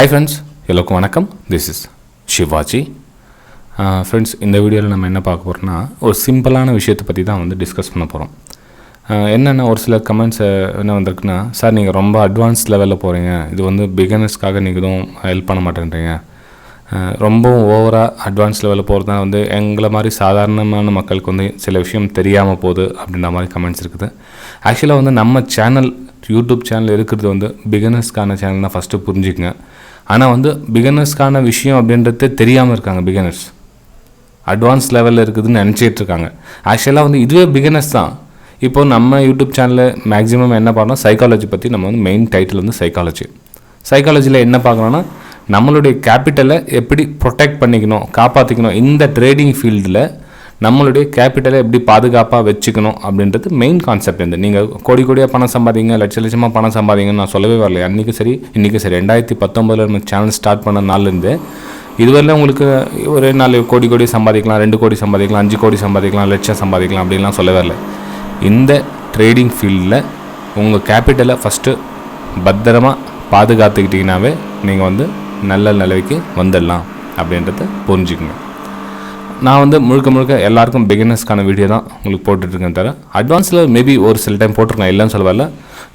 Hi friends, எல்லாருக்கும் வணக்கம். This is Shivaji. Friends, இந்த வீடியோவில் நம்ம என்ன பார்க்க போகிறோம்னா ஒரு சிம்பிளான விஷயத்தை பற்றி தான் வந்து டிஸ்கஸ் பண்ண போகிறோம். என்னென்னா ஒரு சில கமெண்ட்ஸ் என்ன வந்திருக்குன்னா, சார் நீங்கள் ரொம்ப அட்வான்ஸ் லெவலில் போகிறீங்க, இது வந்து பிகினர்ஸ்க்காக நீங்கள் எதுவும் ஹெல்ப் பண்ண மாட்டேன்றீங்க, ரொம்பவும் ஓவராக அட்வான்ஸ் லெவலில் போகிறதா வந்து எங்களை மாதிரி சாதாரணமான மக்களுக்கு வந்து சில விஷயம் தெரியாமல் போகுது அப்படின்ற மாதிரி கமெண்ட்ஸ் இருக்குது. ஆக்சுவலாக வந்து நம்ம சேனல் யூடியூப் சேனல் இருக்கிறது வந்து பிகினர்ஸ்க்கான சேனல் தான் ஃபஸ்ட்டு புரிஞ்சுக்குங்க. ஆனால் வந்து பிகினர்ஸ்க்கான விஷயம் அப்படின்றது தெரியாமல் இருக்காங்க. பிகினர்ஸ் அட்வான்ஸ் லெவலில் இருக்குதுன்னு நினச்சிட்டு இருக்காங்க. ஆக்சுவலாக வந்து இதுவே பிகினர்ஸ் தான். இப்போது நம்ம யூடியூப் சேனலில் மேக்ஸிமம் என்ன பார்க்கணும், சைக்காலஜி பற்றி நம்ம வந்து மெயின் டைட்டில் வந்து சைக்காலஜியில் என்ன பார்க்கணுன்னா, நம்மளுடைய கேபிட்டலை எப்படி ப்ரொடெக்ட் பண்ணிக்கணும், காப்பாற்றிக்கணும், இந்த ட்ரேடிங் ஃபீல்டில் நம்மளுடைய கேபிட்டலை எப்படி பாதுகாப்பாக வச்சுக்கணும் அப்படின்றது மெயின் கான்செப்ட். வந்து நீங்கள் கோடியாக பணம் சம்பாதிங்க, லட்சமாக பணம் சம்பாதிங்கன்னு நான் சொல்லவே வரல. அன்றைக்கும் சரி இன்றைக்கும் சரி 2019 நம்ம சேனல் ஸ்டார்ட் பண்ண நாள்லேருந்து இதுவரையிலும் உங்களுக்கு ஒரு 4 கோடி சம்பாதிக்கலாம், 2 கோடி சம்பாதிக்கலாம், 5 கோடி சம்பாதிக்கலாம், லட்சம் சம்பாதிக்கலாம் அப்படின்லாம் சொல்லவே வரல. இந்த ட்ரேடிங் ஃபீல்டில் உங்கள் கேபிட்டலை ஃபஸ்ட்டு பத்திரமாக பாதுகாத்துக்கிட்டிங்கனாவே நீங்கள் வந்து நல்ல நிலைக்கு வந்துடலாம் அப்படின்றத புரிஞ்சுக்குங்க. நான் வந்து முழுக்க எல்லாருக்கும் பிகினர்ஸ்க்கான வீடியோ தான் உங்களுக்கு போட்டுட்ருக்கேன். தவிர அட்வான்ஸில் மேபி ஒரு சில டைம் போட்டிருக்கேன், இல்லைன்னு சொல்ல வரல.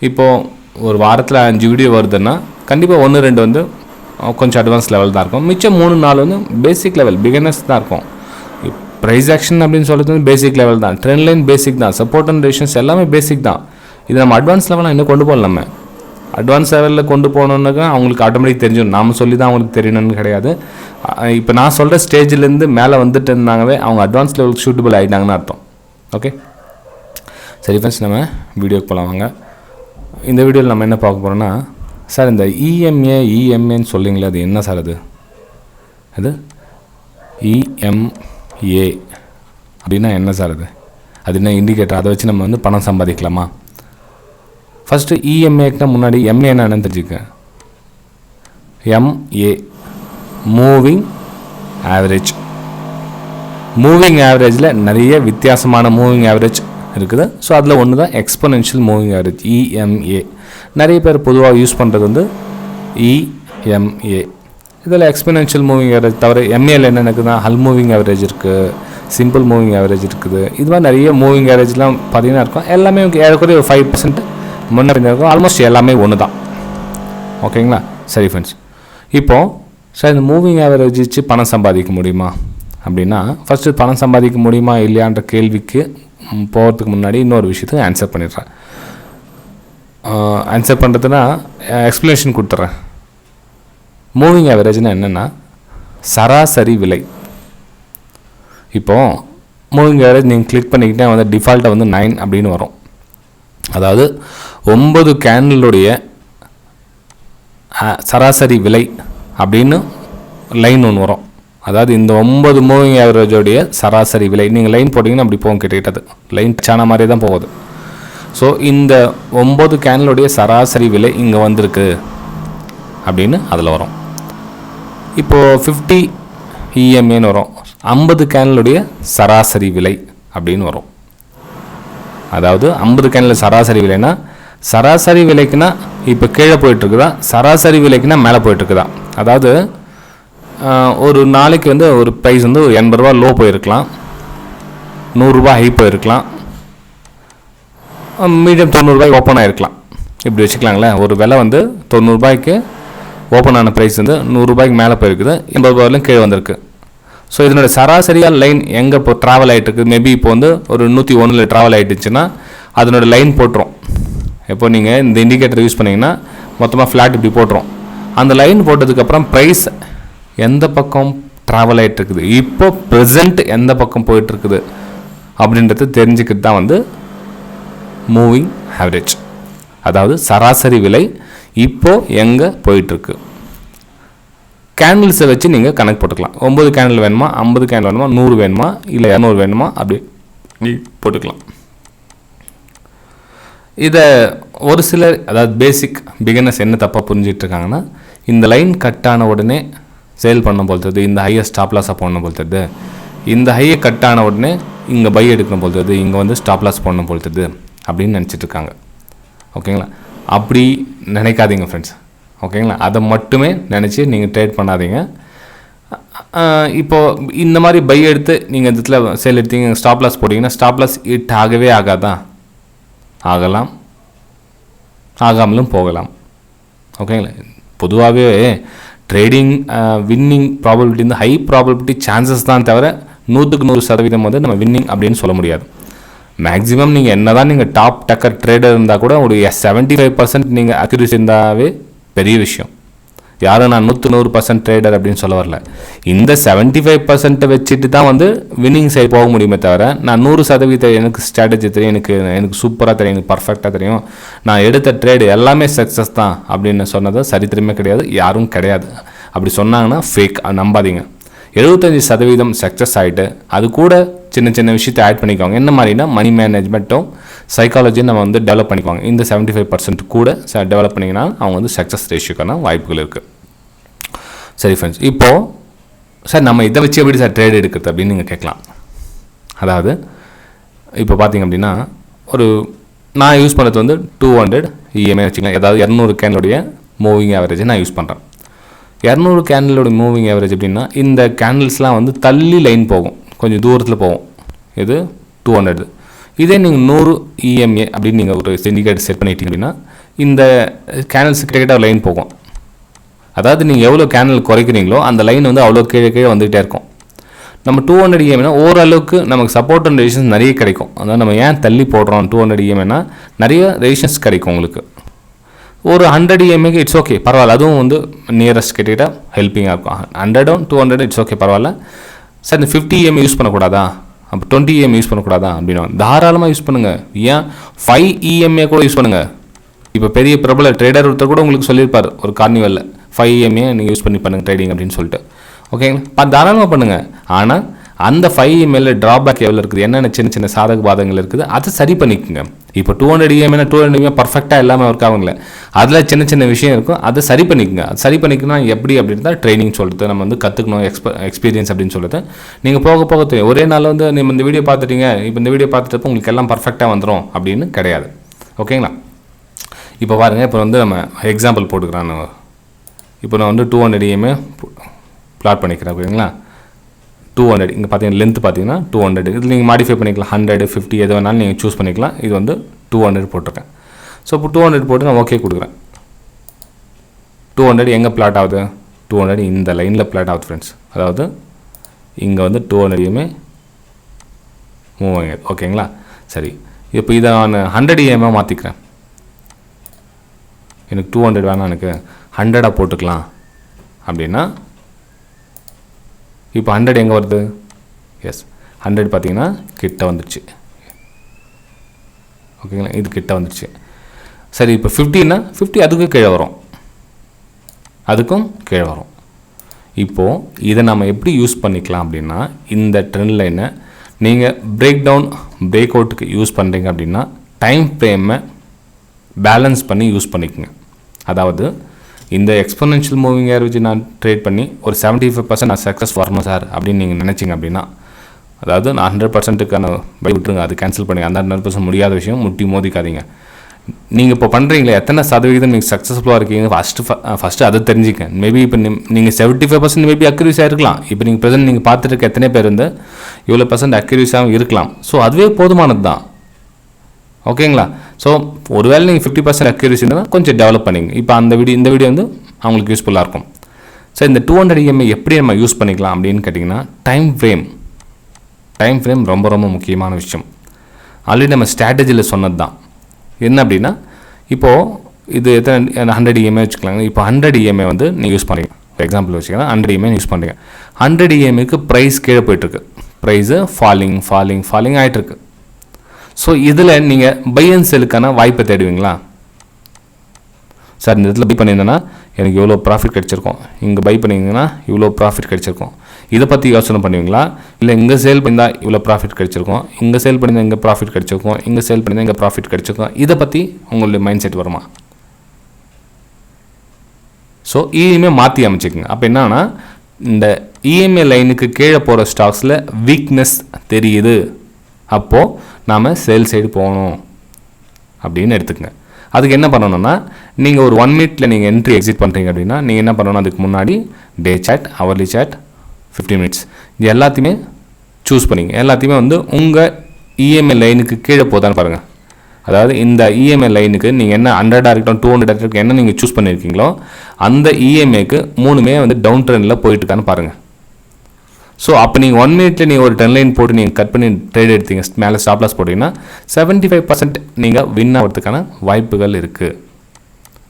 இப்போது ஒரு வாரத்தில் 5 வீடியோ வருதுன்னா கண்டிப்பாக 1-2 வந்து கொஞ்சம் அட்வான்ஸ் லெவல் தான் இருக்கும். மிச்சம் 3-4 வந்து பேசிக் லெவல் பிகினர்ஸ் தான் இருக்கும். ப்ரைஸ்-ஆக்ஷன் அப்படின்னு சொல்கிறது வந்து பேசிக் லெவல் தான், ட்ரெண்ட் லைன் பேசிக் தான், சப்போர்ட் அண்ட் ரெசிஸ்டன்ஸ் எல்லாமே பேசிக் தான். இது நம்ம அட்வான்ஸ் லெவலாக இன்னும் கொண்டு போகலாம். நம்ம அட்வான்ஸ் லெவலில் கொண்டு போகணுன்னாக்கா அவங்களுக்கு ஆட்டோமேட்டிக் தெரிஞ்சிடும். நாம் சொல்லி தான் அவங்களுக்கு தெரியணும்னு கிடையாது. இப்போ நான் சொல்கிற ஸ்டேஜ்லேருந்து மேலே வந்துட்டு இருந்தாங்கவே அவங்க அட்வான்ஸ் லெவலுக்கு சூட்டபிள் ஆகிட்டாங்கன்னு அர்த்தம். ஓகே, சரி ஃப்ரெண்ட்ஸ், நம்ம வீடியோக்கு போகலாம் வாங்க. இந்த வீடியோவில் நம்ம என்ன பார்க்க போகிறோன்னா, சார் இந்த இஎம்ஏன்னு சொல்லிங்களே, அது என்ன சார்? அது இஎம்ஏ அப்படின்னா என்ன சார்? அது என்ன இண்டிகேட்டர்? அதை வச்சு நம்ம வந்து பணம் சம்பாதிக்கலாமா? ஃபஸ்ட்டு இஎம்ஏக்குனா முன்னாடி எம்ஏன்னா என்னன்னு தெரிஞ்சுக்க. MA moving average. மூவிங் ஆவரேஜில் நிறைய வித்தியாசமான மூவிங் ஆவரேஜ் இருக்குது. ஸோ அதில் ஒன்று தான் எக்ஸ்பொனென்ஷியல் மூவிங் ஆவரேஜ், இஎம்ஏ. நிறைய பேர் பொதுவாக யூஸ் பண்ணுறது வந்து இஎம்ஏ. இதில் எக்ஸ்பொனென்ஷியல் மூவிங் ஆவரேஜ் தவிர எம்ஏல என்ன இருக்குதுன்னா ஹல் மூவிங் ஆவரேஜ் இருக்குது, சிம்பிள் மூவிங் ஆவரேஜ் இருக்குது. இது மாதிரி நிறைய மூவிங் ஆவரேஜ்லாம் பார்த்தீங்கன்னா இருக்கும். எல்லாமே ஏறக்குறைய ஒரு 5% முன்ன பின்ன இருக்கும். ஆல்மோஸ்ட் எல்லாமே ஒன்று தான். ஓகேங்களா? சரி ஃப்ரெண்ட்ஸ், இப்போது சார் இந்த மூவிங் ஆவரேஜ் வச்சு பணம் சம்பாதிக்க முடியுமா அப்படின்னா, ஃபஸ்ட்டு பணம் சம்பாதிக்க முடியுமா இல்லையான்ற கேள்விக்கு போகிறதுக்கு முன்னாடி இன்னொரு விஷயத்துக்கு ஆன்சர் பண்ணிடுறேன். ஆன்சர் பண்ணுறதுன்னா எக்ஸ்ப்ளனேஷன் கொடுத்துட்றேன். மூவிங் ஆவரேஜ்னால் என்னென்னா சராசரி விலை. இப்போது மூவிங் ஆவரேஜ் நீங்கள் கிளிக் பண்ணிக்கிட்டே வந்து டிஃபால்ட்டாக வந்து 9 அப்படின்னு வரும். அதாவது 9 கேண்டலுடைய சராசரி விலை அப்படின்னு லைன் ஒன்று வரும். அதாவது இந்த 9 மூவிங் ஆவரேஜோடைய சராசரி விலை நீங்கள் லைன் போட்டிங்கன்னா அப்படி போகும். கிட்டத்தட்ட லைன் சான மாதிரி தான் போகுது. ஸோ இந்த 9 கேண்டலுடைய சராசரி விலை இங்கே வந்திருக்கு அப்படின்னு அதில் வரும். இப்போது 50 இஎம்ஏன்னு வரும். 50 கேண்டலுடைய சராசரி விலை அப்படின்னு வரும். அதாவது 50 கேண்டில் சராசரி விலைனா, சராசரி விலைக்குன்னா இப்போ கீழே போயிட்டுருக்குதா, சராசரி விலைக்குன்னா மேலே போயிட்டுருக்குதா. அதாவது ஒரு நாளைக்கு வந்து ஒரு ப்ரைஸ் வந்து ஒரு 80 ரூபா லோ போயிருக்கலாம், 100 ரூபா ஹை போயிருக்கலாம், மீடியம் 90 ரூபாய்க்கு ஓப்பன் ஆகிருக்கலாம். இப்படி வச்சுக்கலாங்களே. ஒரு விலை வந்து 90 ரூபாய்க்கு ஓப்பன் ஆன ப்ரைஸ் வந்து 100 ரூபாய்க்கு மேலே போயிருக்குது, 80 ரூபாயிலும் கீழே வந்திருக்கு. ஸோ இதனோட சராசரியாக லைன் எங்கே இப்போ ட்ராவல் ஆகிட்டுருக்கு, மேபி இப்போ வந்து ஒரு 101 ட்ராவல் ஆகிட்டுச்சுன்னா அதனோட லைன் போட்டுரும். இப்போ நீங்கள் இந்த இண்டிகேட்டர் யூஸ் பண்ணிங்கன்னா மொத்தமாக ஃப்ளாட் இப்படி போட்டுரும். அந்த லைன் போட்டதுக்கப்புறம் ப்ரைஸ் எந்த பக்கம் ட்ராவல் ஆகிட்டுருக்குது, இப்போ ப்ரெசண்ட் எந்த பக்கம் போயிட்டுருக்குது அப்படின்றது தெரிஞ்சுக்கிட்டு தான் வந்து மூவிங் ஆவரேஜ். அதாவது சராசரி விலை இப்போது எங்கே போயிட்டுருக்கு. கேண்டில்ஸை வச்சு நீங்கள் கணக்கு போட்டுக்கலாம். 9 கேண்டில் வேணுமா, 50 கேண்டில் வேணுமா, 100 வேணுமா, இல்லை 200 வேணுமா, அப்படி போட்டுக்கலாம். இதை ஒரு சிலர், அதாவது பேசிக் பிகினர்ஸ் என்ன தப்பாக புரிஞ்சிட்டு இருக்காங்கன்னா, இந்த லைன் கட் ஆன உடனே சேல் பண்ண போல்றது, இந்த ஹையை ஸ்டாப் லாஸாக போடணும் போல்றது, இந்த ஹையை கட் ஆன உடனே இங்கே பை எடுக்கணும் போல்றது, இங்கே வந்து ஸ்டாப் லாஸ் போடணும் போல்றது அப்படின்னு நினச்சிட்டு இருக்காங்க. ஓகேங்களா? அப்படி நினைக்காதீங்க ஃப்ரெண்ட்ஸ். ஓகேங்களா? அதை மட்டுமே நினச்சி நீங்கள் ட்ரேட் பண்ணாதீங்க. இப்போது இந்த மாதிரி பை எடுத்து நீங்கள் இந்த இடத்துல சேல் எடுத்தீங்க, ஸ்டாப் லாஸ் போட்டிங்கன்னா ஸ்டாப் லாஸ் ஹிட் ஆகவே ஆகாதான், ஆகலாம், ஆகாமலும் போகலாம். ஓகேங்களா? பொதுவாகவே ட்ரேடிங் வின்னிங் ப்ராபபிலிட்டி வந்து ஹை ப்ராபபிலிட்டி சான்சஸ் தான் தவிர 100% வந்து நம்ம வின்னிங் அப்படின்னு சொல்ல முடியாது. மேக்ஸிமம் நீங்கள் என்ன தான் நீங்கள் டாப் டக்கர் ட்ரேடர் இருந்தால் கூட ஒரு 75% நீங்கள் அக்யூரசி இருந்தாவே பெரிய விஷயம். யாரும் நான் 100% ட்ரேடர் அப்படின்னு சொல்ல வரல. இந்த 75% வச்சுட்டு தான் வந்து வின்னிங் சைடு போக முடியுமே தவிர, நான் 100% எனக்கு ஸ்ட்ராட்டஜி தெரியும், எனக்கு சூப்பராக தெரியும், எனக்கு பர்ஃபெக்டாக தெரியும், நான் எடுத்த ட்ரேடு எல்லாமே சக்ஸஸ் தான் அப்படின்னு சொன்னது சரித்திரமே கிடையாது, யாரும் கிடையாது. அப்படி சொன்னாங்கன்னா ஃபேக், நம்பாதீங்க. 75% சக்ஸஸ் ஆகிட்டு அது கூட சின்ன சின்ன விஷயத்தை ஆட் பண்ணிக்குவாங்க. என்ன மாதிரினா மணி மேனேஜ்மெண்ட்டும் சைக்காலஜியும் நம்ம வந்து டெவலப் பண்ணிக்குவாங்க. இந்த 75% கூட டெவலப் பண்ணிங்கன்னா அவங்க வந்து சக்ஸஸ் ரேஷியோக்கான வாய்ப்புகள் இருக்குது. சரி ஃப்ரெண்ட்ஸ், இப்போது சார் நம்ம இதை வச்சு எப்படி சார் ட்ரேட் எடுக்கிறது அப்படின்னு நீங்கள் கேட்கலாம். அதாவது இப்போ பார்த்தீங்க அப்படின்னா நான் யூஸ் பண்ணுறது வந்து 200 EMA வச்சுக்கலாம். அதாவது 200 கேண்டலுடைய மூவிங் ஆவரேஜ் நான் யூஸ் பண்ணுறேன். 200 கேண்டலோட மூவிங் ஆவரேஜ் அப்படின்னா இந்த கேண்டில்ஸ்லாம் வந்து தள்ளி லைன் போகும், கொஞ்சம் தூரத்தில் போகும். இது 200. இதே நீங்கள் 100 EMA அப்படின்னு நீங்கள் ஒரு சிண்டிகேட் செட் பண்ணிட்டீங்க அப்படின்னா இந்த கேண்டில்ஸ் கிட்டக்கிட்ட லைன் போகும். அதாவது நீங்கள் எவ்வளோ கேண்டில் குறைக்கிறீங்களோ அந்த லைன் வந்து அவ்வளோ கீழே கீழே வந்துகிட்டே இருக்கும். நம்ம 200 EMA ஓரளவுக்கு நமக்கு சப்போர்ட் அண்ட் ரெசிஸ்டன்ஸ் நிறைய கிடைக்கும். அதாவது நம்ம ஏன் தள்ளி போடுறோம் 200 EMA நிறைய ரெசிஸ்டன்ஸ் கிடைக்கும் உங்களுக்கு. ஒரு 100 EMAக்கு இட்ஸ் ஓகே, பரவாயில்ல, அதுவும் வந்து நியரஸ்ட் கிட்டக்கிட்ட ஹெல்ப்பிங்காக இருக்கும். 100 200 இட்ஸ் ஓகே, பரவாயில்ல. சார் இந்த 50 EMA யூஸ் பண்ணக்கூடாதா, அப்போ 20 EMA யூஸ் பண்ணக்கூடாதா அப்படின்னா தாராளமாக யூஸ் பண்ணுங்கள். ஏன் 5 EMA கூட யூஸ் பண்ணுங்கள். இப்போ பெரிய பிரபல ட்ரேடர் ஒருத்தர் கூட உங்களுக்கு சொல்லியிருப்பார் ஒரு கார்னிவலில் 5 EMA நீங்கள் யூஸ் பண்ணி பண்ணுங்கள் ட்ரேடிங் அப்படின்னு சொல்லிட்டு. ஓகேங்களா? தாராளமாக பண்ணுங்கள். ஆனால் அந்த 5 EMAல ட்ராபேக் எவ்வளோ இருக்குது, என்னென்ன சின்ன சின்ன சாதக பாதங்கள் இருக்குது, அதை சரி பண்ணிக்கோங்க. இப்போ 200 EMA 200 EMA பர்ஃபெக்டாக எல்லாமே ஒர்க் ஆகுங்களே, அதில் சின்ன சின்ன விஷயம் இருக்கும், அதை சரி பண்ணிக்கோங்க. அது சரி பண்ணிக்கணும் எப்படி அப்படின்னு தான் ட்ரைனிங் சொல்கிறது, நம்ம வந்து கற்றுக்கணும், எக்ஸ்பீரியன்ஸ் அப்படின்னு சொல்லிட்டு நீங்கள் போக போக தெரியும். ஒரே நாள் வந்து நீங்கள் இந்த வீடியோ பார்த்துட்டீங்க, இப்போ இந்த வீடியோ பார்த்துட்டு உங்களுக்கு எல்லாம் பர்ஃபெக்டாக வந்துடும் அப்படின்னு கிடையாது. ஓகேங்களா? இப்போ பாருங்கள், இப்போ வந்து நம்ம எக்ஸாம்பிள் போட்டுக்கிறேன். இப்போ நான் வந்து 200 EMA பிளாட் பண்ணிக்கிறேன். ஓகேங்களா? 200 இங்கே பார்த்தீங்கன்னா லென்த் பார்த்தீங்கன்னா 200. இதில் நீங்கள் மாடிஃபை பண்ணிக்கலாம், 100 50 எது வேணாலும் நீங்கள் சூஸ் பண்ணிக்கலாம். இது வந்து 200 போட்டிருக்கேன். ஸோ இப்போ 200 போட்டு நான் ஓகே கொடுக்குறேன். 200 எங்கே பிளாட் ஆகுது, 200 இந்த லைனில் பிளாட் ஆகுது ஃப்ரெண்ட்ஸ். அதாவது இங்கே வந்து 200 EMA மூவ் ஆகுது. ஓகேங்களா? சரி, இப்போ இதை நான் 100 EMA மாற்றிக்கிறேன். எனக்கு 200 வேணாம், எனக்கு 100 போட்டுக்கலாம் அப்படின்னா இப்போ 100 எங்கே வருது, எஸ் 100 பார்த்தீங்கன்னா கிட்ட வந்துடுச்சு. ஓகேங்களா? இது கிட்ட வந்துடுச்சு. சரி, இப்போ 50னா 50 அதுக்கும் கீழே வரும், அதுக்கும் கீழே வரும். இப்போது இதை நம்ம எப்படி யூஸ் பண்ணிக்கலாம் அப்படின்னா, இந்த ட்ரெண்ட் லைனை நீங்கள் பிரேக் டவுன் பிரேக் அவுட்டுக்கு யூஸ் பண்ணுறீங்க அப்படின்னா டைம் ஃப்ரேமை பேலன்ஸ் பண்ணி யூஸ் பண்ணிக்கோங்க. அதாவது இந்த எக்ஸ்போனென்ஷியல் மூவிங் ஆவரேஜ் நான் ட்ரேட் பண்ணி ஒரு 75% நான் சக்ஸஸ் வரணும் சார் அப்படின்னு நீங்கள் நினச்சிங்க அப்படின்னா, அதாவது நான் 100%க்கான பை விட்டுருங்க, அது கேன்சல் பண்ணுங்கள். அந்த 100% முடியாத விஷயம், முட்டி மோதிக்காதீங்க. நீங்கள் இப்போ பண்ணுறீங்களே எத்தனை சதவீதம் நீங்கள் சக்ஸஸ்ஃபுல்லாக இருக்கீங்க ஃபஸ்ட்டு அதை தெரிஞ்சுக்க. மேபி இப்போ நீங்கள் 75% மேபி அக்யூரஸாக இருக்கலாம். இப்போ நீங்கள் ப்ரெசென்ட் நீங்கள் பார்த்துட்டு இருக்க எத்தனை பேர் வந்து இவ்வளோ % அக்யூரஸாகவும் இருக்கலாம். ஸோ அதுவே போதுமானது தான். ஓகேங்களா? ஸோ ஒருவேளை நீங்கள் 50% அக்யூரஸி இருந்தால் கொஞ்சம் டெவலப் பண்ணிங்க. இப்போ இந்த வீடியோ வந்து அவங்களுக்கு யூஸ்ஃபுல்லாக இருக்கும். ஸோ இந்த 200 EMA எப்படி நம்ம யூஸ் பண்ணிக்கலாம் அப்படின்னு கேட்டிங்கன்னா, டைம் ஃப்ரேம் ரொம்ப ரொம்ப முக்கியமான விஷயம். ஆல்ரெடி நம்ம ஸ்ட்ராட்டஜியில் சொன்னது தான். என்ன அப்படின்னா, இப்போது இது எத்தனை 100 EMA வச்சுக்கலாங்க. இப்போ 100 EMA வந்து நீங்கள் யூஸ் பண்ணுறீங்க, எக்ஸாம்பிள் வச்சுக்கலாம். 100 EMA யூஸ் பண்ணுறீங்க. 100 EMAக்கு ப்ரைஸ் கீழே போயிட்டுருக்கு, ப்ரைஸு ஃபாலிங் ஆகிட்டுருக்கு. ஸோ இதில் நீங்கள் பை அண்ட் செல்லுக்கான வாய்ப்பை தேடுவீங்களா? சார் இந்த இடத்துல பை பண்ணியிருந்தேன்னா எனக்கு இவ்வளோ ப்ராஃபிட் கிடச்சிருக்கும், இங்கே பை பண்ணிங்கன்னா இவ்வளோ ப்ராஃபிட் கிடச்சிருக்கும், இதை பற்றி யோசனை பண்ணுவீங்களா? இல்லை இங்கே சேல் பண்ணியிருந்தால் இவ்வளோ ப்ராஃபிட் கிடச்சிருக்கும், இங்கே சேல் பண்ணியிருந்தால் இங்கே ப்ராஃபிட் கிடச்சிருக்கும், இங்கே சேல் பண்ணியிருந்தால் இங்கே ப்ராஃபிட் கிடச்சிருக்கும், இதை பற்றி உங்களுடைய மைண்ட் செட் வருமா? ஸோ EMA மாற்றி அமைச்சிக்கோங்க. அப்போ என்னன்னா, இந்த EMA லைனுக்கு கீழே போகிற ஸ்டாக்ஸில் வீக்னஸ் தெரியுது, அப்போது நாம் சேல் சைடு போகணும் அப்படின்னு எடுத்துக்கங்க. அதுக்கு என்ன பண்ணணும்னா நீங்கள் ஒரு 1 மினிட்ல நீங்கள் என்ட்ரி எக்ஸிட் பண்ணுறீங்க அப்படின்னா நீங்கள் என்ன பண்ணணும், அதுக்கு முன்னாடி டே சேட், ஹவர்லி சேட், 15 மினிட்ஸ் இது எல்லாத்தையுமே சூஸ் பண்ணிங்க. எல்லாத்தையுமே வந்து உங்கள் இஎம்ஐ லைனுக்கு கீழே போதான்னு பாருங்கள். அதாவது இந்த இஎம்ஐ லைனுக்கு நீங்கள் என்ன 100 இருக்கட்டும் 200 இருக்கட்டும் என்ன நீங்கள் சூஸ் பண்ணியிருக்கீங்களோ அந்த இஎம்ஐக்கு 3மே வந்து டவுன் ட்ரெண்டில் போயிட்டுருக்கான்னு பாருங்கள். ஸோ அப்போ நீங்கள் 1 மினிட்ல நீங்கள் ஒரு 10 லைன் போட்டு நீங்கள் கட் பண்ணி ட்ரேட் எடுத்தீங்க, மேலே ஸ்டாப் லாஸ் போட்டிங்கன்னா 75% நீங்கள் வின் ஆகிறதுக்கான வாய்ப்புகள் இருக்குது.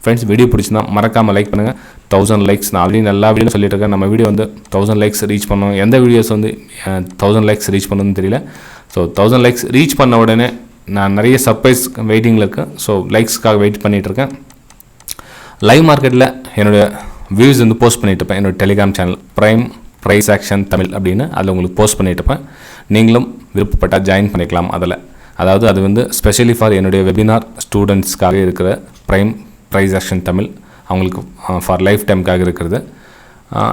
ஃப்ரெண்ட்ஸ், வீடியோ பிடிச்சிருந்தா மறக்காமல் லைக் பண்ணுங்கள். 1000 லைக்ஸ் நான் ஆல்ரெடி நல்லா வீடியோ சொல்லிட்டு இருக்கேன். நம்ம வீடியோ வந்து 1000 லைக்ஸ் ரீச் பண்ணோம். எந்த வீடியோஸ் வந்து 1000 லைக்ஸ் ரீச் பண்ணணும்னு தெரியல. ஸோ 1000 லைக்ஸ் ரீச் பண்ண உடனே நான் நிறைய சர்ப்ரைஸ் வெயிட்டிங்கில் இருக்கேன். ஸோ லைக்ஸ்க்காக வெயிட் பண்ணிகிட்ருக்கேன். லைவ் மார்க்கெட்டில் என்னோடய வியூஸ் வந்து போஸ்ட் பண்ணிகிட்டு இருப்பேன். என்னோடய டெலிகிராம் சேனல் Preis-Aktion தமிழ் அப்படின்னு அதில் உங்களுக்கு போஸ்ட் பண்ணிட்டு இருப்பேன். நீங்களும் விருப்பப்பட்டால் ஜாயின் பண்ணிக்கலாம் அதில். அதாவது அது வந்து ஸ்பெஷலி ஃபார் என்னுடைய வெபினார் ஸ்டூடெண்ட்ஸ்க்காக இருக்கிற Preis-Aktion தமிழ், அவங்களுக்கு ஃபார் லைஃப் டைமுக்காக இருக்கிறது.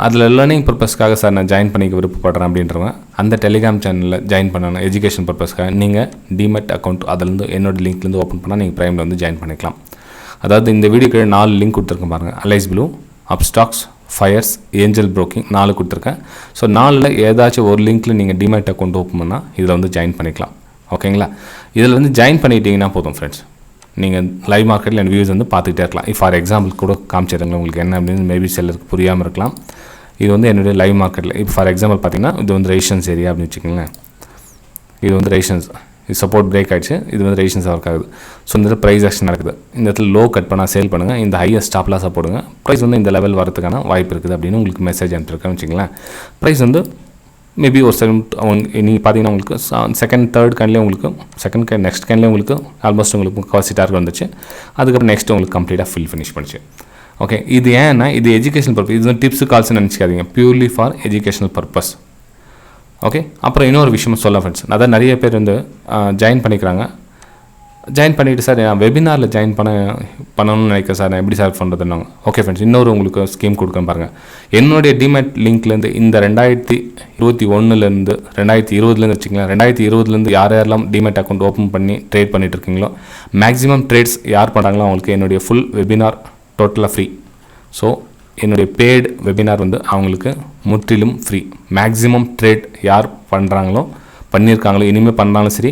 அதில் லேர்னிங் பர்பஸ்க்காக சார் நான் ஜாயின் பண்ணிக்க விருப்பப்படுறேன் அப்படின்றவங்க அந்த டெலிகிராம் சேனலில் ஜாயின் பண்ணணும். எஜுகேஷன் பர்பஸ்க்காக நீங்கள் டிமெட் அக்கௌண்ட் அதிலேருந்து என்னோடய லிங்க்லேருந்து ஓப்பன் பண்ணால் நீங்கள் ப்ரைமில் வந்து ஜாயின் பண்ணிக்கலாம். அதாவது இந்த வீடியோக்கு 4 லிங்க் கொடுத்துருக்கேன் பாருங்கள். Alice Blue, Upstox, Fyers, Angel Broking 4 கொடுத்துருக்கேன். ஸோ 4ல் ஏதாச்சும் ஒரு லிங்க்கில் நீங்கள் டிமெட் அக்கௌண்ட் ஓப்பன் பண்ணால் இதில் வந்து ஜாயின் பண்ணிக்கலாம். ஓகேங்களா? இதில் வந்து ஜாயின் பண்ணிட்டீங்கன்னா போதும் ஃப்ரெண்ட்ஸ், நீங்கள் லைவ் மார்க்கெட்டில் என் வியூஸ் வந்து பார்த்துக்கிட்டே இருக்கலாம். ஃபார் எக்ஸாம்பிள் கூட காமிச்சிடுங்க உங்களுக்கு என்ன அப்படின்னு மேபி சிலருக்கு புரியாமல் இருக்கலாம். இது வந்து என்னுடைய லைவ் மார்க்கெட்டில் இப்போ ஃபார் எக்ஸாம்பிள் பார்த்தீங்கன்னா இது வந்து ரெசிஸ்டன்ஸ் ஏரியா அப்படின்னு வச்சுக்கோங்களேன். இது வந்து ரெசிஸ்டன்ஸ், இது சப்போர்ட் பிரேக் ஆகிடுச்சு. இது வந்து ரெசிஸ்டன்ஸ் ஒர்க் ஆகுது. ஸோ இந்த இடத்துல Preis-Aktion நடக்குது. இந்த இடத்துல லோ கட் பண்ணால் சேல் பண்ணுங்கள், இந்த ஹையர் ஸ்டாப் லாஸாக போடுங்க. ப்ரைஸ் வந்து இந்த லெவல் வரதுக்கான வாய்ப்பு இருக்குது அப்படின்னு உங்களுக்கு மெசேஜ் அனுப்பிச்சிருக்கேன்னு வச்சுங்களேன். ப்ரைஸ் வந்து மேபி ஒரு நீங்கள் பார்த்தீங்கன்னா உங்களுக்கு செகண்ட் தேர்ட் கேன்லேயே உங்களுக்கு நெக்ஸ்ட் கேன்லேயே உங்களுக்கு ஆல்மோஸ்ட் உங்களுக்கு முக்கால்வாசி டார்கெட் வந்துச்சு. அதுக்கப்புறம் நெக்ஸ்ட் உங்களுக்கு கம்ப்ளீட்டாக ஃபினிஷ் பண்ணிச்சு. ஓகே, இது ஏன்னா இது எஜுகேஷனல் பர்பஸ். இது வந்து டிப்ஸு கால்ஸ்னு நினச்சிக்காதீங்க, purely for educational purpose. Okay, அப்புறம் இன்னொரு விஷயம் சொல்ல ஃப்ரெண்ட்ஸ், அதான் நிறைய பேர் வந்து ஜாயின் பண்ணிக்கிறாங்க. ஜாயின் பண்ணிவிட்டு சார் நான் வெபினாரில் ஜாயின் பண்ணணும்னு நினைக்கிறேன் சார், நான் எப்படி சார் பண்ணுறதுன்னாங்க. ஓகே ஃப்ரெண்ட்ஸ், இன்னொரு உங்களுக்கு ஸ்கீம் கொடுக்குறேன் பாருங்கள். என்னுடைய டிமெட் லிங்க்லேருந்து இந்த 2021லேருந்து 2020லேருந்து வச்சுக்கலாம், 2020லேருந்து யாரெல்லாம் டிமெட் அக்கௌண்ட் ஓப்பன் பண்ணி ட்ரேட் பண்ணிட்டு இருக்கீங்களோ மேக்ஸிமம் ட்ரேட்ஸ் யார் பண்ணுறாங்களோ அவங்களுக்கு என்னுடைய ஃபுல் வெபினார் டோட்டலாக ஃப்ரீ. ஸோ என்னுடைய பெய்டு வெபினார் வந்து அவங்களுக்கு முற்றிலும் ஃப்ரீ. மேக்ஸிமம் ட்ரேட் யார் பண்ணுறாங்களோ பண்ணியிருக்காங்களோ இனிமேல் பண்ணாலும் சரி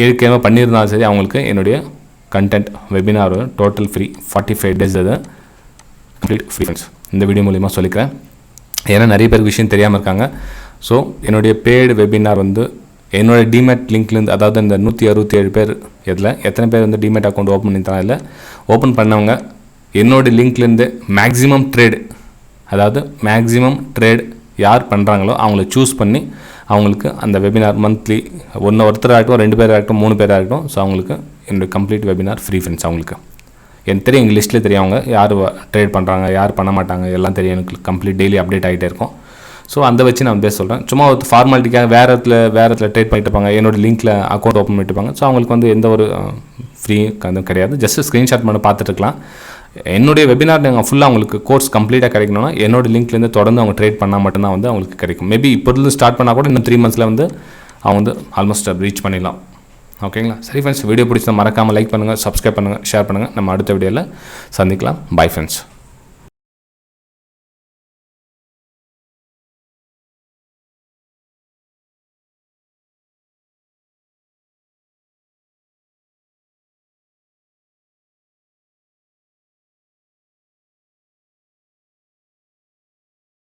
ஏற்கனவே பண்ணியிருந்தாலும் சரி அவங்களுக்கு என்னுடைய content webinar total free. 45 days அது கம்ப்ளீட் ஃப்ரீ ஃப்ரெண்ட்ஸ். இந்த வீடியோ மூலிமா சொல்லிக்கிறேன், ஏன்னா நிறைய பேருக்கு விஷயம் தெரியாமல் இருக்காங்க. ஸோ என்னுடைய பெய்டு வெபினார் வந்து என்னோடய டிமெட் லிங்க்லேருந்து, அதாவது இந்த 167 பேர் இதில் எத்தனை பேர் வந்து டிமெட் அக்கௌண்ட் ஓப்பன் பண்ணியிருந்தாங்க, இல்லை ஓப்பன் பண்ணவங்க என்னோடய லிங்க்லேருந்து மேக்ஸிமம் ட்ரேட் யார் பண்ணுறாங்களோ அவங்கள சூஸ் பண்ணி அவங்களுக்கு அந்த வெபினார் மந்த்லி ஒருத்தர் ஆகட்டும், 2 பேர் ஆகட்டும், 3 பேர் ஆகட்டும், ஸோ அவங்களுக்கு என்னுடைய கம்ப்ளீட் வெபினார் ஃப்ரீ ஃப்ரெண்ட்ஸ். அவங்களுக்கு எனக்கு தெரியும், எங்கள் லிஸ்ட்டில் தெரியும் அவங்க யார் ட்ரேட் பண்ணுறாங்க யார் பண்ண மாட்டாங்க எல்லாம் தெரியும். எனக்கு கம்ப்ளீட் டெய்லி அப்டேட் ஆகிட்டே இருக்கும். ஸோ அந்த வச்சு நான் பேச சொல்கிறேன். சும்மா ஒரு ஃபார்மாலிட்டிக்காக வேறு இடத்துல ட்ரேட் பண்ணிட்டு இருப்பாங்க, என்னோடய லிங்க்கில் அக்கௌண்ட் ஓப்பன் பண்ணிட்டுருப்பாங்க. ஸோ அவங்களுக்கு வந்து எந்த ஒரு ஃப்ரீ கிடையாது, ஜஸ்ட் ஸ்க்ரீன்ஷாட் பண்ணி பார்த்துட்டு இருக்கலாம். என்னுடைய வெபினார் நாங்கள் ஃபுல்லாக அவங்களுக்கு கோர்ஸ் கம்ப்ளீட்டாக கிடைக்கணும்னா என்னோடய லிங்க்லேருந்து தொடர்ந்து அவங்க ட்ரேட் பண்ணால் மட்டும்தான் வந்து அவங்களுக்கு கிடைக்கும். மேபி இப்போது ஸ்டார்ட் பண்ணால் கூட இன்னும் 3 monthஸில் வந்து அவங்க வந்து ஆல்மோஸ்ட் ரீச் பண்ணிடலாம். ஓகேங்களா? சரி ஃப்ரெண்ட்ஸ், வீடியோ பிடிச்சா மறக்காமல் லைக் பண்ணுங்கள், சப்ஸ்கிரைப் பண்ணுங்கள், ஷேர் பண்ணுங்கள். நம்ம அடுத்த வீடியோவில் சந்திக்கலாம். Bye friends.